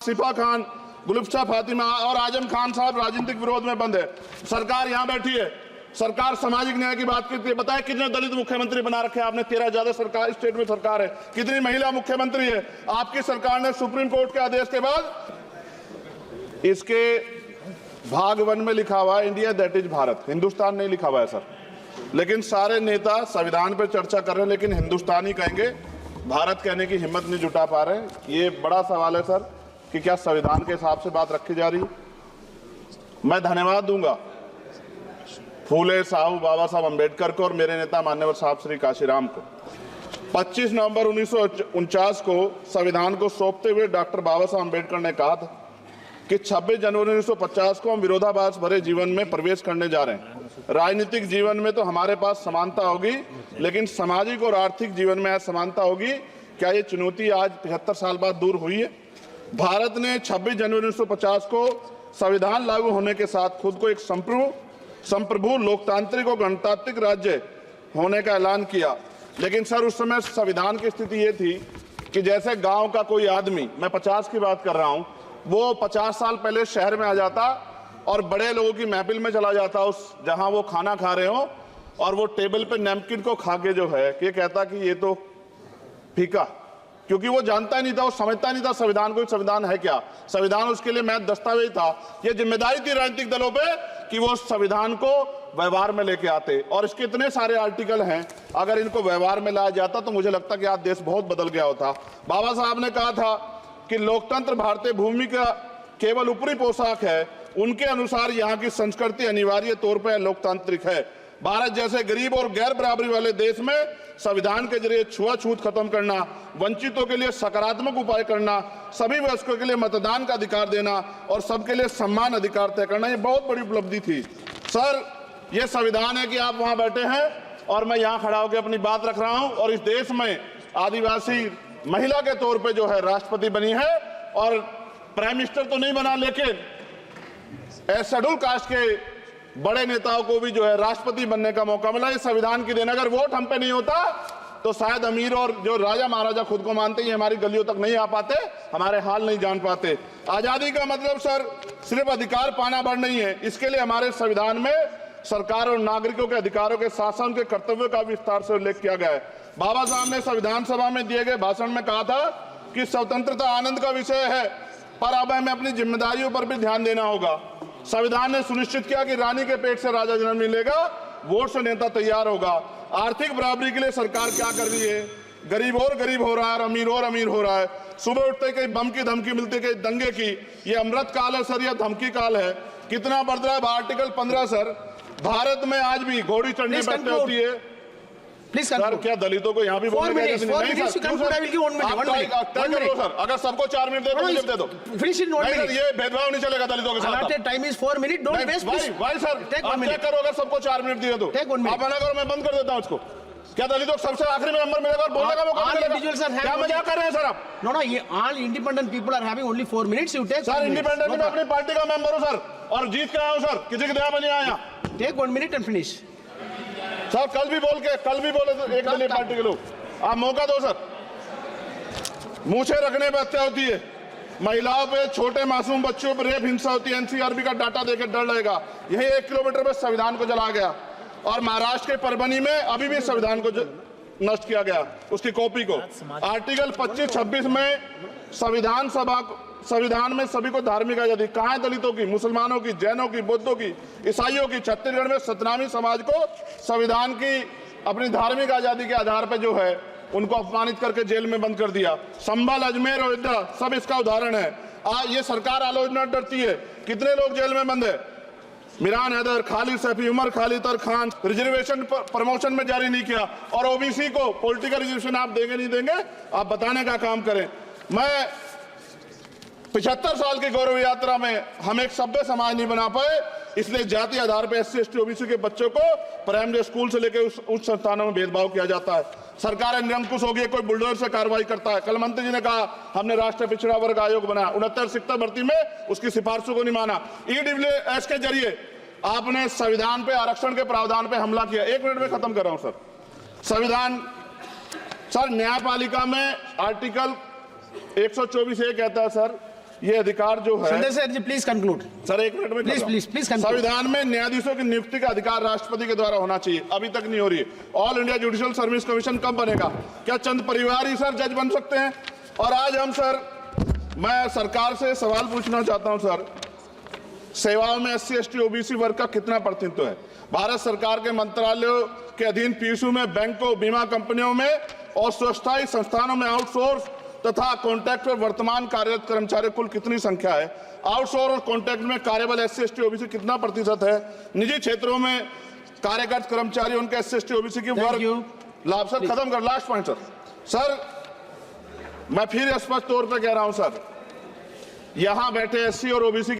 सिफा खान, गुलिफ्ता फातिमा और आजम खान साहब राजनीतिक विरोध में बंद है। सरकार यहाँ बैठी है, सरकार सामाजिक न्याय की बात करती है। बताए कितने दलित मुख्यमंत्री बना रखे हैं आपने? 13 ज्यादा सरकार स्टेट में सरकार है। कितनी महिला मुख्यमंत्री है आपकी सरकार ने? सुप्रीम कोर्ट के आदेश के बाद इसके भाग 1 में लिखा हुआ है India that is Bharat, Hindustan नहीं लिखा हुआ है सर। लेकिन सारे नेता संविधान पर चर्चा कर रहे हैं लेकिन हिंदुस्तानी कहेंगे, भारत कहने की हिम्मत नहीं जुटा पा रहे। ये बड़ा सवाल है सर कि क्या संविधान के हिसाब से बात रखी जा रही है। मैं धन्यवाद दूंगा फूले साहब बाबा साहब अम्बेडकर को और मेरे नेता मान्यवर साहब श्री काशीराम को। 25 नवंबर 1949 को संविधान को सौंपते हुए डॉक्टर बाबा साहब अम्बेडकर ने कहा था कि 26 जनवरी 1950 को हम विरोधाभास भरे जीवन में प्रवेश करने जा रहे हैं। राजनीतिक जीवन में तो हमारे पास समानता होगी लेकिन सामाजिक और आर्थिक जीवन में असमानता होगी। क्या ये चुनौती आज 75 साल बाद दूर हुई है? भारत ने 26 जनवरी 1950 को संविधान लागू होने के साथ खुद को एक संप्रभु लोकतांत्रिक और गणतांत्रिक राज्य होने का ऐलान किया। लेकिन सर उस समय संविधान की स्थिति ये थी कि जैसे गांव का कोई आदमी, मैं 50 की बात कर रहा हूं, वो 50 साल पहले शहर में आ जाता और बड़े लोगों की महफिल में चला जाता, उस जहां वो खाना खा रहे हो, और वो टेबल पे नैपकिन को खा के जो है ये कहता कि ये तो फीका, क्योंकि वो जानता ही नहीं था, वो समझता नहीं था संविधान को। संविधान है क्या? संविधान उसके लिए महज दस्तावेज था। ये जिम्मेदारी थी राजनीतिक दलों पे कि वो संविधान को व्यवहार में लेके आते। और इसके इतने सारे आर्टिकल हैं, अगर इनको व्यवहार में लाया जाता तो मुझे लगता कि आज देश बहुत बदल गया होता। बाबा साहब ने कहा था कि लोकतंत्र भारतीय भूमि का केवल ऊपरी पोशाक है, उनके अनुसार यहाँ की संस्कृति अनिवार्य तौर पर लोकतांत्रिक है। भारत जैसे गरीब और गैर बराबरी वाले देश में संविधान के जरिए छुआछूत खत्म करना, वंचितों के लिए सकारात्मक उपाय करना, सभी वयस्कों के लिए मतदान का अधिकार देना और सबके लिए सम्मान अधिकार तय करना, ये बहुत बड़ी उपलब्धि थी। सर ये संविधान है कि आप वहां बैठे हैं और मैं यहाँ खड़ा होकर अपनी बात रख रहा हूं और इस देश में आदिवासी महिला के तौर पर जो है राष्ट्रपति बनी है और प्राइम मिनिस्टर तो नहीं बना, लेकिन शेड्यूल कास्ट के बड़े नेताओं को भी जो है राष्ट्रपति बनने का मौका मिला। इस संविधान की देन, अगर वोट हम पे नहीं होता तो शायद अमीर और जो राजा महाराजा खुद को मानते हैं हमारी गलियों तक नहीं आ पाते, हमारे हाल नहीं जान पाते। आजादी का मतलब सर सिर्फ अधिकार पाना भर नहीं है, इसके लिए हमारे संविधान में सरकार और नागरिकों के अधिकारों के साथ साथ उनके कर्तव्यों का विस्तार से उल्लेख किया गया है। बाबा साहब ने संविधान सभा में दिए गए भाषण में कहा था कि स्वतंत्रता आनंद का विषय है, पर अब हमें अपनी जिम्मेदारियों पर भी ध्यान देना होगा। संविधान ने सुनिश्चित किया कि रानी के पेट से राजा जन्म नहीं लेगा, वोट से नेता तैयार होगा। आर्थिक बराबरी के लिए सरकार क्या कर रही है? गरीब और गरीब हो रहा है, अमीर और अमीर हो रहा है। सुबह उठते कहीं बम की धमकी मिलती, कहीं दंगे की। ये अमृत काल है सर या धमकी काल है? कितना बढ़ रहा है? आर्टिकल 15 सर, भारत में आज भी घोड़ी चढ़नी बैठती होती है। सर क्या दलितों को यहाँ भी बोलने का नहीं? सर अगर सबको 4 मिनट दे दो, ये भेदभाव नहीं चलेगा दलितों के साथ। Time is 4 minute, don't waste भाई सर आप चेक करो, अगर सबको 4 मिनट दिए तो आप मना करो, मैं बंद कर देता हूँ इसको। क्या दलितों को सबसे आखिरी में नंबर मिलेगा और बोलने का मौका मिलेगा? क्या मजाक कर रहे हैं सर आप? नो ये all independent people are having only 4 minutes. You take sir, independent में अपनी पार्टी का मेंबर हूं सर और जीत के आया हूं सर, किसी की दया में नहीं आया। Take 1 minute and finish. Sir कल भी बोले तो एक दलीय पार्टी के लोग, आप मौका दो सर। मूछे रखने पर हत्या होती है, महिलाओं पे, छोटे मासूम बच्चों पर रेप हिंसा होती है। एनसीआरबी का डाटा देकर डर लगेगा। यही 1 किलोमीटर में संविधान को जला गया और महाराष्ट्र के परभनी में अभी भी संविधान को नष्ट किया गया, उसकी कॉपी को। आर्टिकल 25-26 में संविधान में सभी को धार्मिक आजादी। कहाँ है दलितों की, मुसलमानों की, जैनों की, बौद्धों की, ईसाइयों की? छत्तीसगढ़ में सतनामी समाज को संविधान की अपनी धार्मिक आजादी के आधार पर जो है उनको अपमानित करके जेल में बंद कर दिया। संभल, अजमेर, अयोध्या सब इसका उदाहरण है। ये सरकार आलोचना डरती है। कितने लोग जेल में बंद है? मिरान हैदर, खालिद सैफी, उमर खालिद और खान। रिजर्वेशन प्रमोशन में जारी नहीं किया और ओबीसी को पॉलिटिकल रिजर्वेशन आप देंगे नहीं देंगे, आप बताने का काम करें। मैं 75 साल की गौरव यात्रा में हम एक सभ्य समाज नहीं बना पाए, इसलिए जाति आधार पर SC, ST, OBC के बच्चों को प्राइमरी स्कूल से लेकर उच्च संस्थानों में भेदभाव किया जाता है। सरकार निरंकुश हो गई, कोई बुलडोजर से कार्रवाई करता है। कल मंत्री जी ने कहा हमने राष्ट्रीय पिछड़ा वर्ग आयोग बनाया, 69 शिक्षक भर्ती में उसकी सिफारिशों को नहीं माना। EWS के जरिए आपने संविधान पे, आरक्षण के प्रावधान पे हमला किया। 1 मिनट में खत्म कर रहा हूं सर। संविधान सर न्यायपालिका में आर्टिकल 124 ये कहता है सर ये अधिकार जो है, Sanjay sir, please conclude. Sir एक मिनट में कर रहा हूं। Please conclude. संविधान में न्यायाधीशों की नियुक्ति का अधिकार राष्ट्रपति के द्वारा होना चाहिए, अभी तक नहीं हो रही है। All India judicial service commission कब बनेगा? क्या चंद परिवार ही सर जज बन सकते हैं? और आज हम सर, मैं सरकार से सवाल पूछना चाहता हूं सर, सेवाओं में SC ST OBC वर्ग का कितना प्रतिनिधित्व है? भारत सरकार के मंत्रालयों के अधीन पीएसयू में, बैंकों, बीमा कंपनियों में और स्वशासी संस्थानों में आउटसोर्स तथा कॉन्ट्रैक्ट पर वर्तमान कार्यरत कर्मचारियों कुल कितनी संख्या है? आउटसोर्स और कॉन्ट्रैक्ट में कार्यबल SC ST OBC कितना प्रतिशत है? निजी क्षेत्रों में कार्यरत कर्मचारी, उनके SC ST OBC की वर्ग लाभ। सर खत्म कर, लास्ट पॉइंट सर, मैं फिर स्पष्ट तौर पर कह रहा हूं सर, यहां बैठे SC और OBC